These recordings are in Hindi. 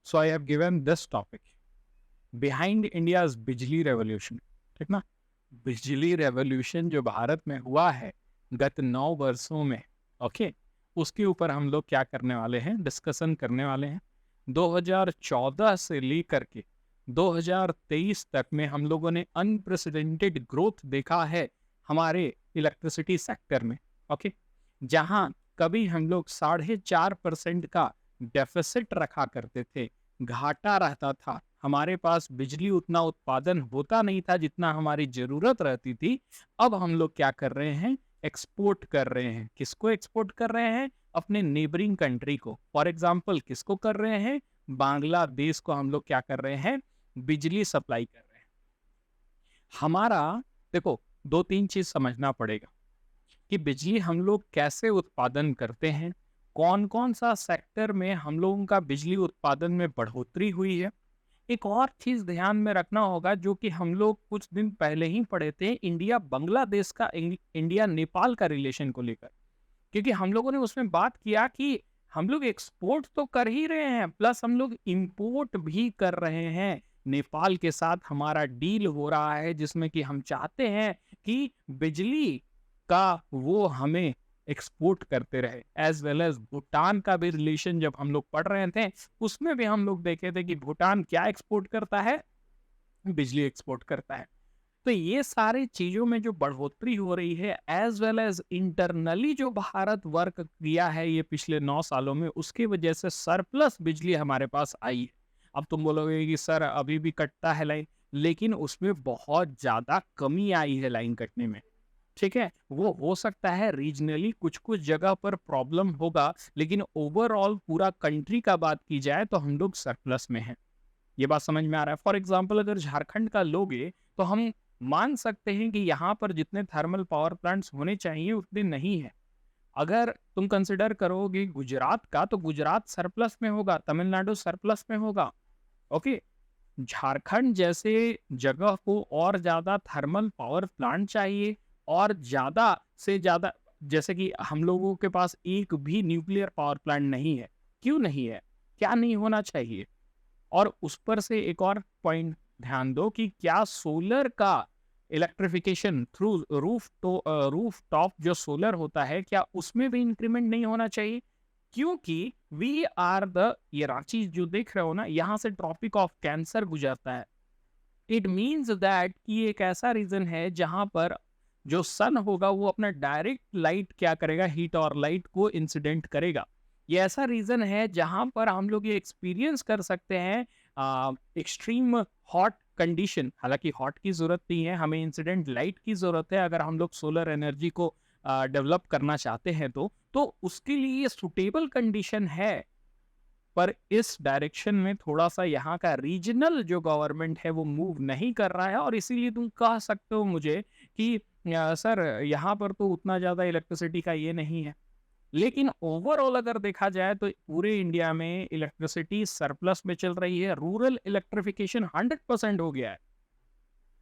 So I have given this topic, behind India's बिजली रेवोल्यूशन। ठीक ना? बिजली रेवोल्यूशन जो भारत में हुआ है गत 9 वर्षों में, ओके, उसके ऊपर हम लोग क्या करने वाले हैं, डिस्कशन करने वाले हैं। 2014 से लेकर के 2023 तक में हम लोगों ने अनप्रेसिडेंटेड ग्रोथ देखा है हमारे इलेक्ट्रिसिटी सेक्टर में। ओके, जहां कभी हम लोग 4.5% का डेफिसिट रखा करते थे, घाटा रहता था, हमारे पास बिजली उतना उत्पादन होता नहीं था जितना हमारी जरूरत रहती थी। अब हम लोग क्या कर रहे हैं, एक्सपोर्ट कर रहे हैं। किसको एक्सपोर्ट कर रहे हैं? अपने नेबरिंग कंट्री को। फॉर एग्जांपल किसको कर रहे हैं? बांग्लादेश को हम लोग क्या कर रहे हैं, बिजली सप्लाई कर रहे हैं। हमारा देखो, दो तीन चीज समझना पड़ेगा कि बिजली हम लोग कैसे उत्पादन करते हैं, कौन कौन सा सेक्टर में हम लोगों का बिजली उत्पादन में बढ़ोतरी हुई है। एक और चीज ध्यान में रखना होगा जो कि हम लोग कुछ दिन पहले ही पढ़े थे, इंडिया बांग्लादेश का, इंडिया नेपाल का रिलेशन को लेकर। क्योंकि हम लोगों ने उसमें बात किया कि हम लोग एक्सपोर्ट तो कर ही रहे हैं, प्लस हम लोग इंपोर्ट भी कर रहे हैं। नेपाल के साथ हमारा डील हो रहा है जिसमें कि हम चाहते हैं कि बिजली का वो हमें एक्सपोर्ट करते रहे। एज वेल एज भूटान का भी रिलेशन जब हम लोग पढ़ रहे थे, उसमें भी हम लोग देखे थे कि भूटान क्या एक्सपोर्ट करता है, बिजली एक्सपोर्ट करता है। तो ये सारी चीजों में जो बढ़ोतरी हो रही है, एज वेल एज इंटरनली जो भारत वर्क किया है ये पिछले 9 सालों में, उसकी वजह से सरप्लस बिजली हमारे पास आई है। अब तुम बोलोगे कि सर अभी भी कटता है लाइन, लेकिन उसमें बहुत ज्यादा कमी आई है लाइन कटने में। ठीक है, वो हो सकता है रीजनली कुछ कुछ जगह पर प्रॉब्लम होगा, लेकिन ओवरऑल पूरा कंट्री का बात की जाए तो हम लोग सरप्लस में हैं। ये बात समझ में आ रहा है? फॉर एग्जाम्पल अगर झारखंड का लोगे तो हम मान सकते हैं कि यहाँ पर जितने थर्मल पावर प्लांट्स होने चाहिए उतने नहीं है। अगर तुम कंसिडर करोगे गुजरात का, तो गुजरात सरप्लस में होगा, तमिलनाडु सरप्लस में होगा। ओके, झारखंड जैसे जगह को और ज्यादा थर्मल पावर प्लांट चाहिए, और ज्यादा से ज्यादा, जैसे कि हम लोगों के पास एक भी न्यूक्लियर पावर प्लांट नहीं है। क्यों नहीं है, क्या नहीं होना चाहिए? और उस पर से एक और पॉइंट ध्यान दो कि क्या सोलर का इलेक्ट्रिफिकेशन थ्रू रूफ टॉप जो सोलर होता है, क्या उसमें भी इंक्रीमेंट नहीं होना चाहिए? क्योंकि वी आर द, ये रांची जो देख रहे हो ना, यहाँ से ट्रॉपिक ऑफ कैंसर गुजरता है। इट मीन्स दैट कि एक ऐसा रीजन है जहां पर जो सन होगा वो अपना डायरेक्ट लाइट क्या करेगा, हीट और लाइट को इंसिडेंट करेगा। ये ऐसा रीजन है जहां पर हम लोग ये एक्सपीरियंस कर सकते हैं एक्सट्रीम हॉट कंडीशन। हालांकि हॉट की जरूरत नहीं है, हमें इंसिडेंट लाइट की जरूरत है अगर हम लोग सोलर एनर्जी को डेवलप करना चाहते हैं तो उसके लिए ये सुटेबल कंडीशन है। पर इस डायरेक्शन में थोड़ा सा यहाँ का रीजनल जो गवर्नमेंट है वो मूव नहीं कर रहा है, और इसीलिए तुम कह सकते हो मुझे कि सर यहाँ पर तो उतना ज़्यादा इलेक्ट्रिसिटी का ये नहीं है। लेकिन ओवरऑल अगर देखा जाए तो पूरे इंडिया में इलेक्ट्रिसिटी सरप्लस में चल रही है। रूरल इलेक्ट्रिफिकेशन 100% हो गया है।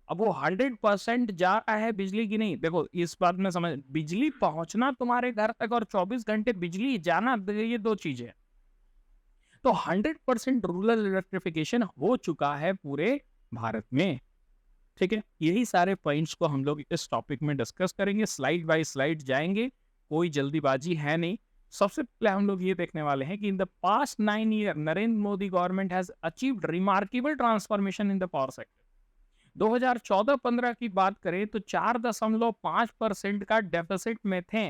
अब वो 100% जा रहा है बिजली की नहीं। देखो इस बात में समझ, बिजली पहुंचना तुम्हारे घर तक और 24 घंटे बिजली जाना, ये दो चीजें। तो 100% रूरल इलेक्ट्रिफिकेशन हो चुका है पूरे भारत में। ठीक है, यही सारे पॉइंट्स को हम लोग इस टॉपिक में डिस्कस करेंगे, स्लाइड बाय स्लाइड जाएंगे, कोई जल्दीबाजी है नहीं। सबसे पहले हम लोग ये देखने वाले हैं कि in the past 9 year Narendra Modi government has achieved remarkable transformation in the power sector. 2014-15 की बात करें तो 4.5% का डेफिसिट में थे।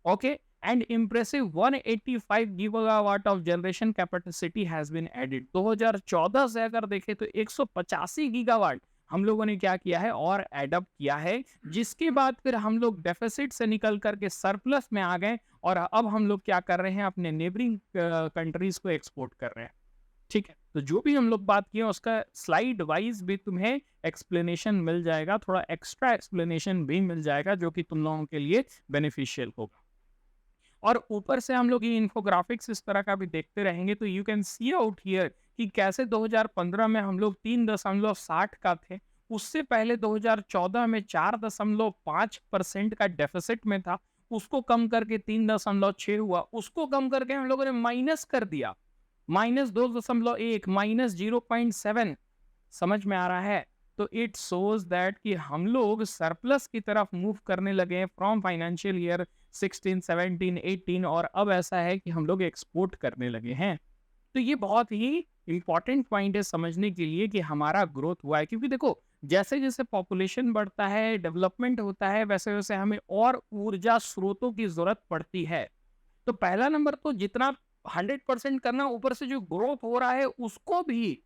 Okay, and impressive 185 gigawatt of generation capacity has been added. 2014 से अगर देखें तो 185 गीगावाट हम लोगों ने क्या किया है और एडअप किया है, जिसके बाद फिर हम लोग डेफिसिट से निकल करके सरप्लस में आ गए, और अब हम लोग क्या कर रहे हैं, अपने नेबरिंग कंट्रीज को एक्सपोर्ट कर रहे हैं। ठीक है, तो जो भी हम लोग बात किए उसका स्लाइड वाइज भी तुम्हें एक्सप्लेनेशन मिल जाएगा, थोड़ा एक्स्ट्रा एक्सप्लेनेशन भी मिल जाएगा जो कि तुम लोगों के लिए बेनिफिशियल होगा। और ऊपर से हम लोग ये इन्फोग्राफिक्स इस तरह का भी देखते रहेंगे, तो you can see out here कि कैसे 2015 में हम लोग 3.60 का थे, उससे पहले 2014 में 4.5% का डेफिसिट में था, उसको कम करके 3.6 हुआ, उसको कम करके हम लोगों ने माइनस कर दिया। -2.1, -0.7, समझ में आ रहा है? तो इट शोज दैट कि हम लोग सरप्लस की तरफ मूव करने लगे हैं फ्रॉम फाइनेंशियल ईयर 16, 17, 18, और अब ऐसा है कि हम लोग एक्सपोर्ट करने लगे हैं। तो ये बहुत ही इंपॉर्टेंट पॉइंट है समझने के लिए कि हमारा ग्रोथ हुआ है, क्योंकि देखो जैसे जैसे पॉपुलेशन बढ़ता है, डेवलपमेंट होता है, वैसे वैसे हमें और ऊर्जा स्रोतों की जरूरत पड़ती है। तो पहला नंबर तो जितना 100% करना, ऊपर से जो ग्रोथ हो रहा है उसको भी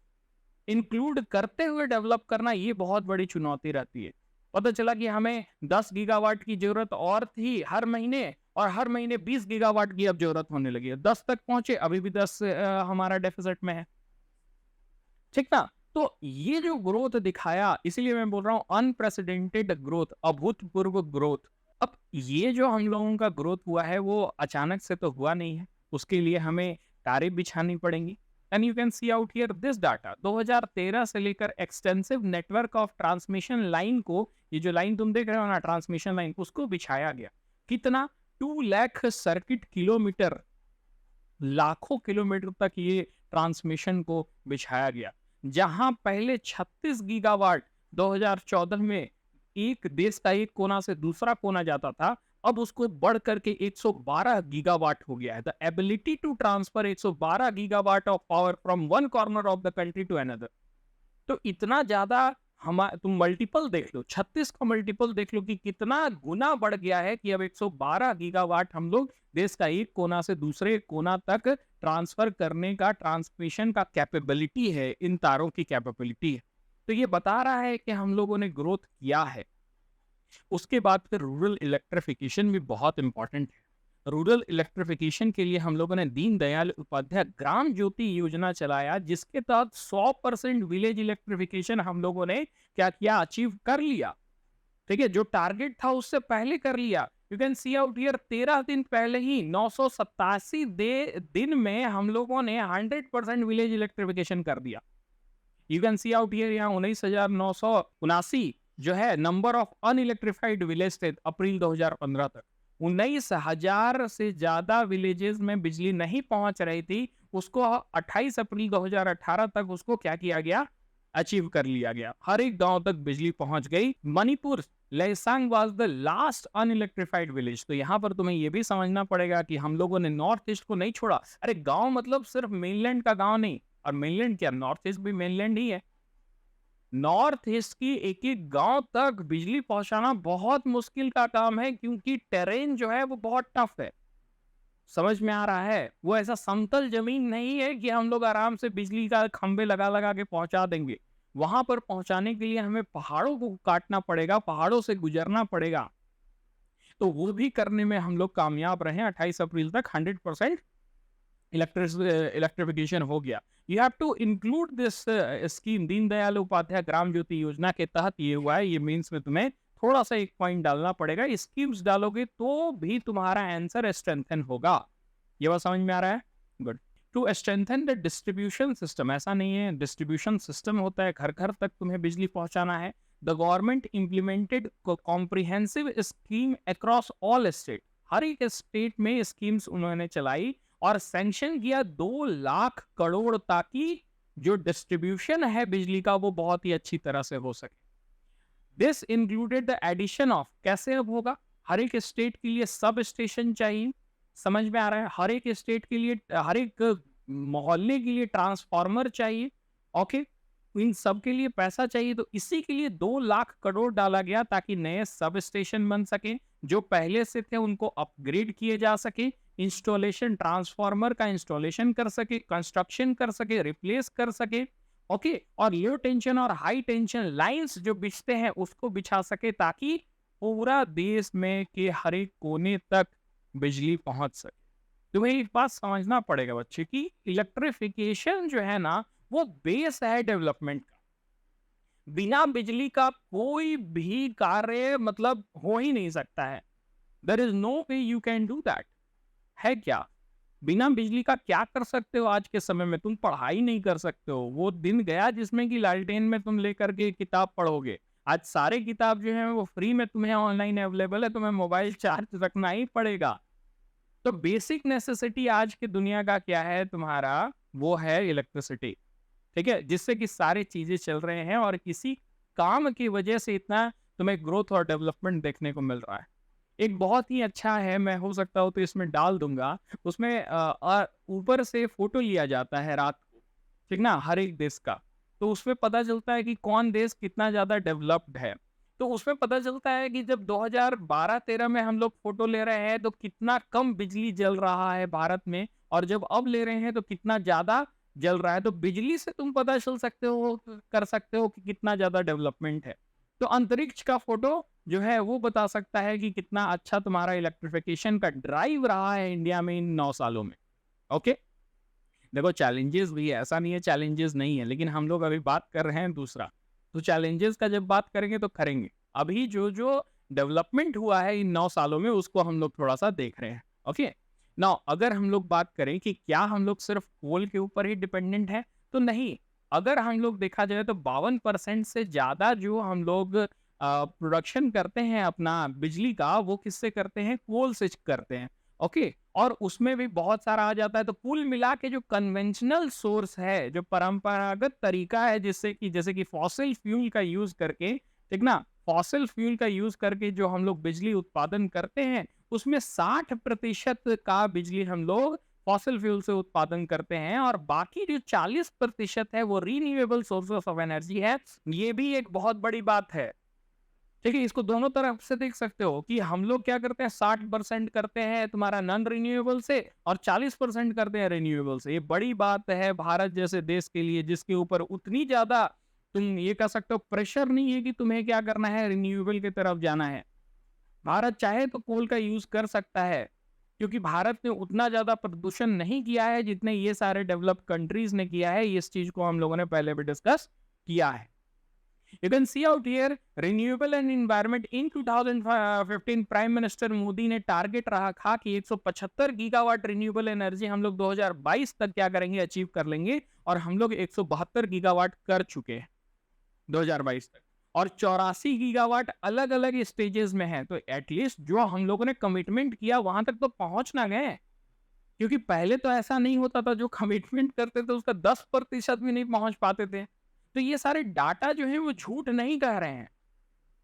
इंक्लूड करते हुए डेवलप करना, ये बहुत बड़ी चुनौती रहती है। पता चला कि हमें 10 गीगावाट की जरूरत और थी हर महीने, और हर महीने 20 गीगावाट की अब जरूरत होने लगी है। 10 तक पहुंचे, अभी भी 10 हमारा डेफिसिट में है। ठीक ना? तो ये जो ग्रोथ दिखाया, इसीलिए मैं बोल रहा हूं अनप्रेसिडेंटेड ग्रोथ, अभूतपूर्व ग्रोथ। अब ये जो हम लोगों का ग्रोथ हुआ है वो अचानक से तो हुआ नहीं है, उसके लिए हमें तारें बिछानी पड़ेंगी। And you can see out here this data, 2013 से लेकर extensive network of transmission line को, ये जो लाइन तुम देख रहे हो ना, ट्रांसमिशन लाइन, उसको बिछाया गया। कितना? 2 लाख सर्किट किलोमीटर, लाखों किलोमीटर तक ये ट्रांसमिशन को बिछाया गया। जहां पहले 36 गीगावाट 2014 में एक देश का एक कोना से दूसरा कोना जाता था, अब उसको बढ़ करके 112 गीगावाट हो गया है। The ability to transfer 112 gigawatt of power from one corner of the country to another. तो इतना ज्यादा, हम तुम मल्टीपल देख लो, 36 का मल्टीपल देख लो कि कितना गुना बढ़ गया है कि अब 112 गीगावाट हम लोग देश का एक कोना से दूसरे कोना तक ट्रांसफर करने का, ट्रांसमिशन का कैपेबिलिटी है, इन तारों की कैपेबिलिटी है। तो ये बता रहा है कि हम लोगों ने ग्रोथ किया है। उसके बाद फिर रूरल इलेक्ट्रिफिकेशन भी बहुत इंपॉर्टेंट है। रूरल इलेक्ट्रिफिकेशन के लिए हम लोगों ने दीनदयाल उपाध्याय ग्राम ज्योति योजना चलाया, जिसके तहत 100% विलेज इलेक्ट्रिफिकेशन हम लोगों ने क्या किया, अचीव कर लिया। ठीक है, जो टारगेट था उससे पहले कर लिया। You can see out here, 13 दिन पहले ही 987 दिन में हम लोगों ने 100% विलेज इलेक्ट्रिफिकेशन कर दिया। You can see out here, यहाँ 19,979 जो है नंबर ऑफ अनइलेक्ट्रिफाइड विलेज थे अप्रैल 2015 तक। 19,000 से ज्यादा विलेजेस में बिजली नहीं पहुंच रही थी, उसको 28 अप्रैल 2018 तक उसको क्या किया गया, अचीव कर लिया गया। हर एक गांव तक बिजली पहुंच गई। Manipur Leisang was the last unelectrified village. तो यहाँ पर तुम्हें यह भी समझना पड़ेगा कि हम लोगों ने नॉर्थ ईस्ट को नहीं छोड़ा। अरे गांव मतलब सिर्फ मेनलैंड का गांव नहीं, और मेनलैंड क्या, नॉर्थ ईस्ट भी मेनलैंड ही है। नॉर्थ ईस्ट की एक एक गांव तक बिजली पहुंचाना बहुत मुश्किल का काम है, क्योंकि टेरेन जो है वो बहुत टफ है। समझ में आ रहा है? वो ऐसा समतल जमीन नहीं है कि हम लोग आराम से बिजली का खंभे लगा लगा के पहुंचा देंगे। वहां पर पहुंचाने के लिए हमें पहाड़ों को काटना पड़ेगा, पहाड़ों से गुजरना पड़ेगा। तो वो भी करने में हम लोग कामयाब रहे। 28 अप्रैल तक 100% इलेक्ट्रिफिकेशन हो गया। You have to include this scheme, Deendayal Upadhyaya Gram Jyoti Yojana के तहत ये हुआ है। ये मीन्स में तुम्हें थोड़ा सा एक पॉइंट डालना पड़ेगा। स्कीम्स डालोगे तो भी तुम्हारा आंसर स्ट्रेंथन होगा। ये बात समझ में आ रहा है? Good. To strengthen the distribution system, ऐसा नहीं है, डिस्ट्रीब्यूशन सिस्टम होता है, घर घर तक तुम्हें बिजली पहुंचाना है। The government implemented comprehensive scheme across all state, हर एक स्टेट में स्कीम्स उन्होंने चलाई और सैंक्शन किया 2 लाख करोड़, ताकि जो डिस्ट्रीब्यूशन है बिजली का वो बहुत ही अच्छी तरह से हो सके। This included the addition of, कैसे अब होगा, हर एक स्टेट के लिए सब स्टेशन चाहिए। समझ में आ रहा है? हर एक स्टेट के लिए, हर एक मोहल्ले के लिए ट्रांसफार्मर चाहिए। ओके, इन सब के लिए पैसा चाहिए, तो इसी के लिए 2 लाख करोड़ डाला गया, ताकि नए सब स्टेशन बन सके, जो पहले से थे उनको अपग्रेड किए जा सके, इंस्टॉलेशन, ट्रांसफार्मर का इंस्टॉलेशन कर सके, कंस्ट्रक्शन कर सके, रिप्लेस कर सके। ओके, और लो टेंशन और हाई टेंशन लाइंस जो बिछते हैं उसको बिछा सके, ताकि पूरा देश में के हर एक कोने तक बिजली पहुंच सके। तुम्हें एक बात समझना पड़ेगा बच्चे की, इलेक्ट्रिफिकेशन जो है ना वो बेस है डेवलपमेंट का। बिना बिजली का कोई भी कार्य मतलब हो ही नहीं सकता है। There is no way you can do that. है क्या? बिना बिजली का क्या कर सकते हो आज के समय में? तुम पढ़ाई नहीं कर सकते हो। वो दिन गया जिसमें कि लालटेन में तुम लेकर के किताब पढ़ोगे। आज सारे किताब जो है वो फ्री में तुम्हें ऑनलाइन अवेलेबल है, तुम्हें मोबाइल चार्ज रखना ही पड़ेगा। तो बेसिक नेसेसिटी आज की दुनिया का क्या है? तुम्हारा वो है इलेक्ट्रिसिटी। ठीक है, जिससे कि सारी चीजें चल रहे हैं और किसी काम की वजह से इतना तुम्हें ग्रोथ और डेवलपमेंट देखने को मिल रहा है। एक बहुत ही अच्छा है, मैं हो सकता हो तो इसमें डाल दूंगा, उसमें ऊपर से फोटो लिया जाता है रात को, ठीक ना, हर एक देश का। तो उसमें पता चलता है कि कौन देश कितना ज्यादा डेवलप्ड है। तो उसमें पता चलता है कि जब 2012-13 में हम लोग फोटो ले रहे हैं तो कितना कम बिजली जल रहा है भारत में, और जब अब ले रहे हैं तो कितना ज्यादा जल रहा है। तो बिजली से तुम पता चल सकते हो, कर सकते हो कि कितना ज्यादा डेवलपमेंट है। तो अंतरिक्ष का फोटो जो है वो बता सकता है कि कितना अच्छा तुम्हारा इलेक्ट्रिफिकेशन का ड्राइव रहा है इंडिया में इन 9 सालों में। ओके, देखो चैलेंजेस भी है, ऐसा नहीं है चैलेंजेस नहीं है, लेकिन हम लोग अभी बात कर रहे हैं दूसरा। तो चैलेंजेस का जब बात करेंगे तो करेंगे। अभी जो जो डेवलपमेंट हुआ है इन 9 सालों में उसको हम लोग थोड़ा सा देख रहे हैं। ओके, नाउ अगर हम लोग बात करें कि क्या हम लोग सिर्फ कोल के ऊपर ही डिपेंडेंट है, तो नहीं। अगर हम लोग देखा जाए तो 52% से ज्यादा जो हम लोग प्रोडक्शन करते हैं अपना बिजली का, वो किससे करते हैं? कोल से करते हैं। ओके, और उसमें भी बहुत सारा आ जाता है। तो कुल मिला के जो कन्वेंशनल सोर्स है, जो परंपरागत तरीका है, जिससे कि जैसे कि फॉसिल फ्यूल का यूज करके, ठीक ना, फॉसिल फ्यूल का यूज करके जो हम लोग बिजली उत्पादन करते हैं, उसमें 60% का बिजली हम लोग फॉसिल फ्यूल से उत्पादन करते हैं, और बाकी जो 40% है वो रीन्यूएबल सोर्सेस ऑफ एनर्जी है। ये भी एक बहुत बड़ी बात है। ठीक है, इसको दोनों तरफ से देख सकते हो कि हम लोग क्या करते हैं, 60% करते हैं तुम्हारा नॉन रिन्यूएबल से और 40% करते हैं रिन्यूएबल से। ये बड़ी बात है भारत जैसे देश के लिए, जिसके ऊपर उतनी ज्यादा तुम ये कह सकते हो प्रेशर नहीं है कि तुम्हें क्या करना है, रिन्यूएबल की तरफ जाना है। भारत चाहे तो कोल का यूज कर सकता है, क्योंकि भारत ने उतना ज्यादा प्रदूषण नहीं किया है जितने ये सारे डेवलप्ड कंट्रीज ने किया है। इस चीज को हम लोगों ने पहले भी डिस्कस किया है। You can see out here renewable and environment in 2015 prime minister Modi ने टारगेट रखा कि 175 गीगावाट रिन्यूएबल एनर्जी हम लोग 2022 तक क्या करेंगे, अचीव कर लेंगे, और हम लोग 172 गीगावाट कर चुके हैं 2022 तक, और 84 गीगावाट अलग अलग स्टेजेस में है। तो एटलीस्ट जो हम लोगों ने कमिटमेंट किया वहां तक तो पहुंच ना गए, क्योंकि पहले तो ऐसा नहीं होता था, जो कमिटमेंट करते थे उसका 10% भी नहीं पहुंच पाते थे। तो ये सारे डाटा जो है वो झूठ नहीं कह रहे हैं,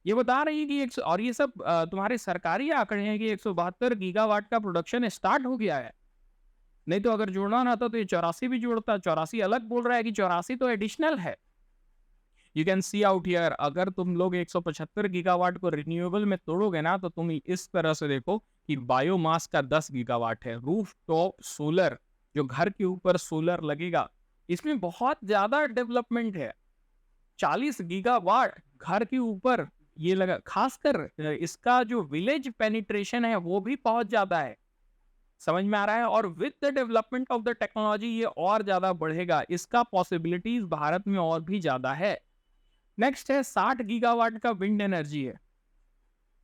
ये बता रही है कि और ये सब तुम्हारे सरकारी आंकड़े हैं कि 172 गीगावाट का प्रोडक्शन स्टार्ट हो गया है। नहीं तो अगर जोड़ना ना था तो ये 84 भी जोड़ता। 84 अलग बोल रहा है कि 84 तो एडिशनल है। You can see out here, अगर तुम लोग 175 गीगावाट को रिन्यूएबल में तोड़ोगे ना, तो तुम इस तरह से देखो कि बायोमास का 10 गीगावाट है, रूफ टॉप सोलर, जो घर के ऊपर सोलर लगेगा, इसमें बहुत ज्यादा डेवलपमेंट है। 40 गीगावाट घर के ऊपर ये लगा, खासकर इसका जो विलेज पेनिट्रेशन है वो भी बहुत ज्यादा है। समझ में आ रहा है? और with the development of the technology ये और ज्यादा बढ़ेगा, इसका पॉसिबिलिटीज भारत में और भी ज्यादा है। नेक्स्ट है 60 गीगावाट का विंड एनर्जी है।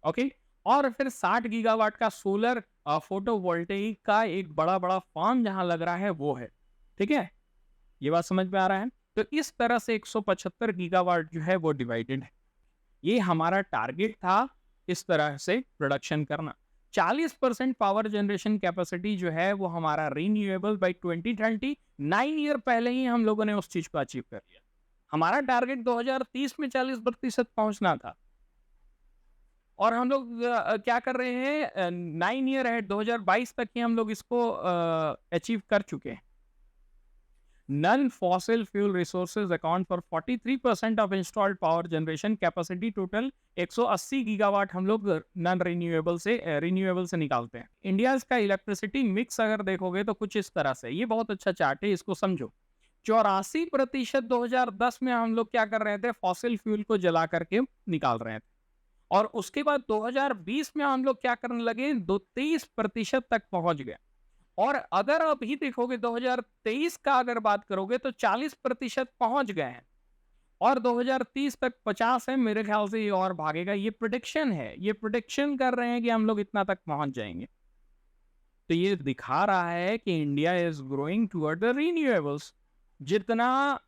ओके, और फिर 60 गीगावाट का सोलर फोटोवोल्टेइक का एक बड़ा बड़ा फार्म जहां लग रहा है वो है। ठीक है, ये बात समझ में आ रहा है? तो इस तरह से 175 गीगावाट जो है वो डिवाइडेड है। ये हमारा टारगेट था, इस तरह से प्रोडक्शन करना। 40% पावर जनरेशन कैपेसिटी जो है वो हमारा रिन्यूएबल बाय 2030, 9 ईयर पहले ही हम लोगों ने उस चीज को अचीव कर लिया। हमारा टारगेट 2030 में 40% पहुंचना था, और हम लोग क्या कर रहे हैं, 9 ईयर है, 2022 तक ही हम लोग इसको अचीव कर चुके हैं। Non-fossil fuel resources account for 43% of installed power generation capacity। Total 180 gigawatt हम लोग नॉन रिन्यूएबल से निकालते हैं। इंडिया का इलेक्ट्रिसिटी मिक्स अगर देखोगे तो कुछ इस तरह से, ये बहुत अच्छा चार्ट है, इसको समझो। 84% 2010 में हम लोग क्या कर रहे थे, फॉसिल फ्यूल को जला करके निकाल रहे थे, और उसके बाद 2020 में हम लोग क्या करने लगे, 23% तक पहुंच गए। और अगर अभी देखोगे 2023 का अगर बात करोगे तो 40% पहुंच गए हैं, और 2030 तक 50 है। मेरे ख्याल से ये और भागेगा, ये प्रेडिक्शन है, ये प्रेडिक्शन कर रहे हैं कि हम लोग इतना तक पहुंच जाएंगे। तो ये दिखा रहा है कि India is growing toward the renewables. जितना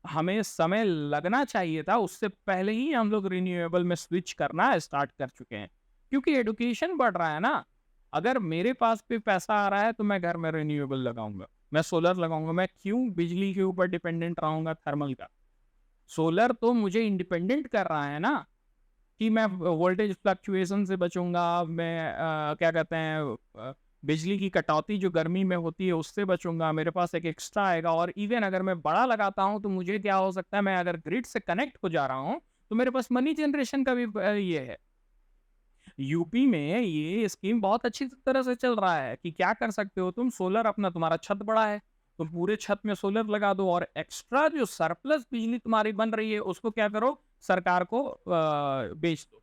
हमें समय लगना चाहिए था उससे पहले ही हम लोग रिन्यूएबल में स्विच करना स्टार्ट कर चुके हैं, क्योंकि एडुकेशन बढ़ रहा है ना। अगर मेरे पास भी पैसा आ रहा है तो मैं घर में रिन्यूएबल लगाऊंगा, मैं सोलर लगाऊंगा, मैं क्यों बिजली के ऊपर डिपेंडेंट रहूंगा थर्मल का? सोलर तो मुझे इंडिपेंडेंट कर रहा है ना, कि मैं वोल्टेज फ्लक्चुएशन से बचूंगा, मैं क्या कहते हैं बिजली की कटौती जो गर्मी में होती है उससे बचूंगा, मेरे पास एक एक्स्ट्रा आएगा। और इवन अगर मैं बड़ा लगाता हूं तो मुझे क्या हो सकता है, मैं अगर ग्रिड से कनेक्ट हो जा रहा हूं तो मेरे पास मनी जनरेशन का भी ये है। यूपी में ये स्कीम बहुत अच्छी तरह से चल रहा है कि क्या कर सकते हो तुम, सोलर अपना, तुम्हारा छत बड़ा है, तुम पूरे छत में सोलर लगा दो और एक्स्ट्रा जो सरप्लस बिजली तुम्हारी बन रही है उसको क्या करो, सरकार को बेच दो।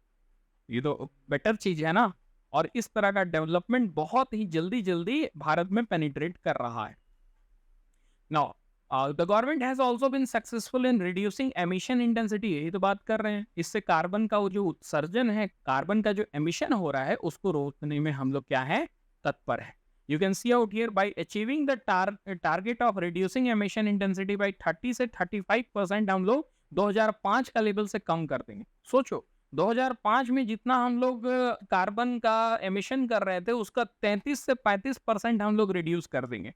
ये तो बेटर चीज है ना। और इस तरह का डेवलपमेंट बहुत ही जल्दी जल्दी भारत में पेनिट्रेट कर रहा है। Now the government has also been successful in reducing emission intensity, यही तो बात कर रहे हैं। इससे कार्बन का वो जो उत्सर्जन है, कार्बन का जो एमिशन हो रहा है उसको रोकने में हम लोग क्या है, तत्पर है। You can see out here bye achieving the target of reducing emission intensity bye 30 से 35% हम लोग 2005 का लेवल से कम कर देंगे। सोचो 2005 में जितना हम लोग कार्बन का एमिशन कर रहे थे उसका 33 से 35% हम लोग रिड्यूस कर देंगे।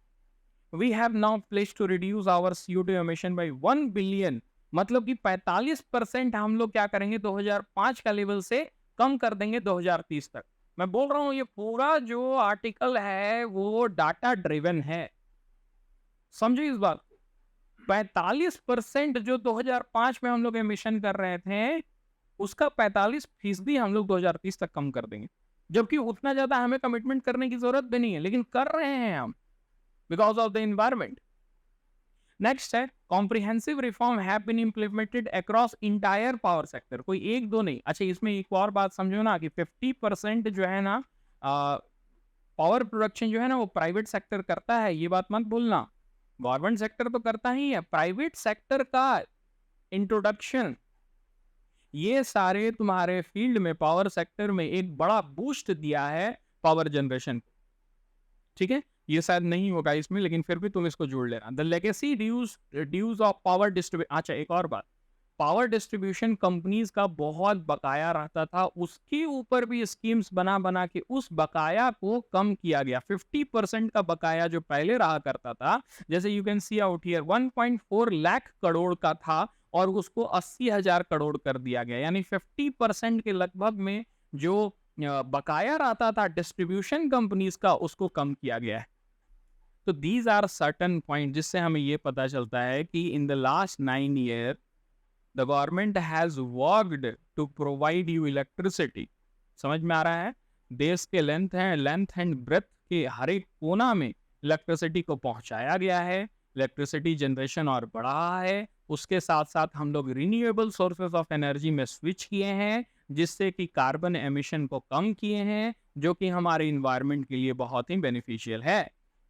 We have now pledged to reduce our CO2 emission by 1 billion, मतलब कि 45% हम लोग क्या करेंगे 2005 का लेवल से कम कर देंगे 2030 तक। मैं बोल रहा हूं ये पूरा जो आर्टिकल है वो डाटा ड्रिवन है, समझो इस बात को। 45% जो 2005 में हम लोग एमिशन कर रहे थे उसका 45% हम लोग 2030 तक कम कर देंगे, जबकि उतना ज्यादा हमें कमिटमेंट करने की जरूरत भी नहीं है, लेकिन कर रहे हैं हम because of the environment. Next है comprehensive reform have been implemented across entire power sector, कोई एक दो नहीं। अच्छा इसमें एक और बात समझो ना कि 50% जो है ना पावर प्रोडक्शन जो है ना वो प्राइवेट सेक्टर करता है, ये बात मत भूलना। गवर्नमेंट सेक्टर तो करता ही है, प्राइवेट सेक्टर का इंट्रोडक्शन ये सारे तुम्हारे फील्ड में पावर सेक्टर में एक बड़ा बूस्ट दिया है पावर जनरेशन को, ठीक है। ये शायद नहीं होगा इसमें, लेकिन फिर भी तुम इसको जोड़ लेना। The legacy dues of power distribution. अच्छा एक और बात, पावर डिस्ट्रीब्यूशन कंपनीज का बहुत बकाया रहता था, उसके ऊपर भी स्कीम्स बना बना के उस बकाया को कम किया गया। 50% का बकाया जो पहले रहा करता था, जैसे you can see out here 1.4 lakh crore का था और उसको 80,000 करोड़ कर दिया गया, यानी 50% के लगभग में जो बकाया रहता था डिस्ट्रीब्यूशन कंपनीज का उसको कम किया गया है। तो दीज आर सर्टन पॉइंट जिससे हमें ये पता चलता है कि in the last 9 year the government has worked to provide you electricity. समझ में आ रहा है, देश के लेंथ एंड ब्रेथ के हर एक कोना में इलेक्ट्रिसिटी को पहुंचाया गया है, इलेक्ट्रिसिटी जनरेशन और बढ़ा है। उसके साथ साथ हम लोग रिन्यूएबल सोर्सेस ऑफ एनर्जी में स्विच किए हैं, जिससे कि कार्बन एमिशन को कम किए हैं, जो कि हमारे इन्वायरमेंट के लिए बहुत ही बेनिफिशियल है।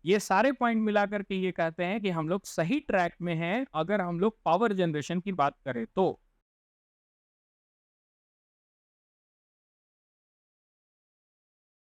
ये सारे पॉइंट मिलाकर के ये कहते हैं कि हम लोग सही ट्रैक में हैं अगर हम लोग पावर जनरेशन की बात करें तो।